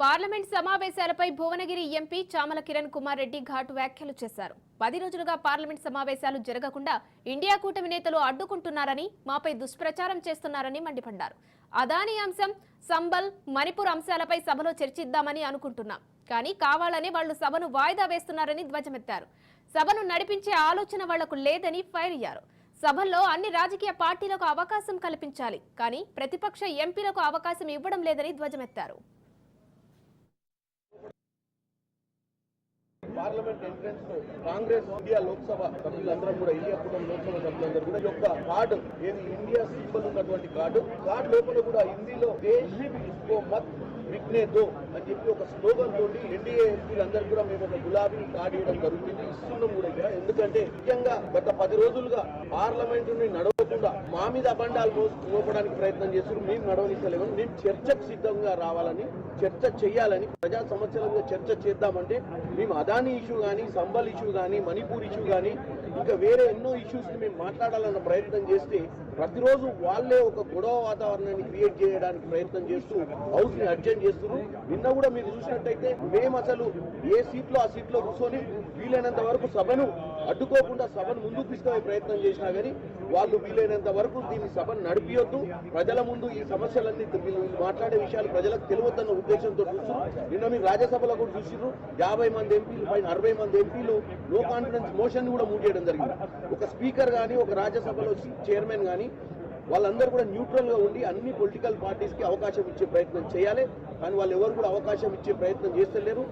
Parliament సమావేశాలపై Bhuvanagiri MP Chamala Kiran Kumar Reddy ఘాటు వ్యాఖ్యలు చేశారు. 10 రోజులుగా పార్లమెంట్ సమావేశాలు జరగకుండా ఇండియా కూటమి నేతలు అడ్డుకుంటున్నారని, మాపై దుష్ప్రచారం చేస్తున్నారని మండిపడ్డారు. అదానీ అంశం, సంబల్, మణిపూర్ అంశాలపై సభలో చర్చిద్దామని అనుకుంటున్నాం, కానీ కావాలనే వాళ్లు సభను వాయిదా వేస్తున్నారని ధ్వజమెత్తారు. సభను నడిపించే ఆలోచన వాళ్లకు లేదని ఫైర్ అయ్యారు. సభల్లో అన్ని రాజకీయ పార్టీలకు అవకాశం కల్పించాలి, కానీ ప్రతిపక్ష ఎంపీలకు అవకాశం ఇవ్వడం లేదని ధ్వజమెత్తారు. పార్లమెంట్ ఎంట్రెన్స్ లో కాంగ్రెస్ ఇండియా లోక్సభ సభ్యులందరూ కూడా ఇండియా కూటమి లోక్సభ సభ్యులందరూ కూడా యొక్క కార్డు ఏది ఇండియా సింబల్ ఉన్నటువంటి కార్డు లోపల కూడా హిందీలో దేశ్ ఇస్కో మత్ విఘ్నే దో అని చెప్పి ఒక స్లోగన్ తోటి ఎన్డీఏ ఎంపీలందరూ కూడా మేము ఒక గులాబీ కార్డు ఇవ్వడం జరుగుతుంది, ఇస్తున్నాం కూడా ఇక్కడ. ఎందుకంటే ముఖ్యంగా గత 10 రోజులుగా పార్లమెంట్ ని నడవకుండా మా మీద అబండాలు మోపడానికి ప్రయత్నం చేస్తున్నారు. మేము నడవనిస్తలేము, మేము చర్చకు సిద్ధంగా రావాలని, చర్చ చేయాలని, ప్రజా సమస్యల మీద చర్చ చేద్దామంటే మేము అదానీ ఇష్యూ కానీ, సంబల్ ఇష్యూ కానీ, మణిపూర్ ఇష్యూ కానీ, ఇంకా వేరే ఎన్నో ఇష్యూస్ ని మేము మాట్లాడాలన్న ప్రయత్నం చేస్తే ప్రతిరోజు వాళ్ళే ఒక గొడవ వాతావరణాన్ని క్రియేట్ చేయడానికి ప్రయత్నం చేస్తూ హౌస్ ని అడ్జస్ట్ చేస్తున్నారు. నిన్న కూడా మీరు చూసినట్టయితే మేము అసలు ఏ సీట్లో ఆ సీట్లో కూర్చొని వీలైనంత వరకు సభను అడ్డుకోకుండా సభను ముందుకు తీసుకునే ప్రయత్నం చేసినా కానీ వాళ్ళు వీలైనంత వరకు దీన్ని సభను నడిపియొద్దు, ప్రజల ముందు ఈ సమస్యలన్నీ మాట్లాడే విషయాలు ప్రజలకు తెలియవద్దన్న ఉద్దేశంతో చూస్తున్నారు. నిన్న మీరు రాజ్యసభలో కూడా చూసిర్రు, 50 మంది ఎంపీలు పైన 60 మంది ఎంపీలు నో కాన్ఫిడెన్స్ మోషన్ కూడా మూవ్ చేయడం జరిగింది. ఒక స్పీకర్ కానీ, ఒక రాజ్యసభలో చైర్మన్ కానీ వాళ్ళందరూ కూడా న్యూట్రల్ గా ఉండి అన్ని పొలిటికల్ పార్టీస్ కి అవకాశం ఇచ్చే ప్రయత్నం చేయాలి, కానీ వాళ్ళు ఎవరు కూడా అవకాశం ఇచ్చే ప్రయత్నం చేస్తలేరు.